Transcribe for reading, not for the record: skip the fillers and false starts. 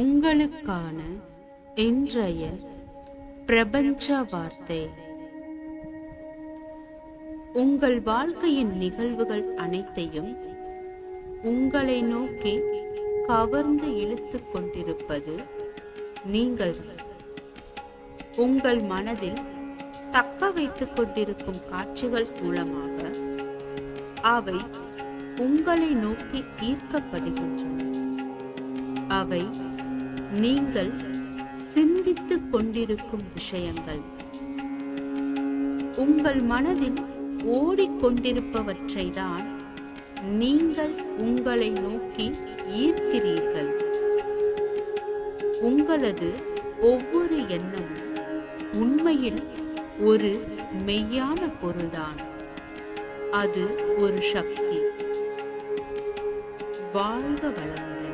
உங்களுக்கான இன்றைய பிரபஞ்ச வார்த்தை. உங்கள் வாழ்க்கையின் நிகழ்வுகள் அனைத்தையும் உங்களை நோக்கி கவர்ந்து இழுத்துக் கொண்டிருப்பது நீங்கள். உங்கள் மனதில் தக்க வைத்துக் கொண்டிருக்கும் காட்சிகள் மூலமாக அவை உங்களை நோக்கி ஈர்க்கப்படுகின்றன. அவை நீங்கள் சிந்தித்துக் கொண்டிருக்கும் விஷயங்கள். உங்கள் மனதில் ஓடிக்கொண்டிருப்பவற்றை தான் நீங்கள் உங்களை நோக்கி ஈர்க்கிறீர்கள். உங்களது ஒவ்வொரு எண்ணமும் உண்மையில் ஒரு மெய்யான பொருள்தான். அது ஒரு சக்தி. வாழ்க வளமுடன்.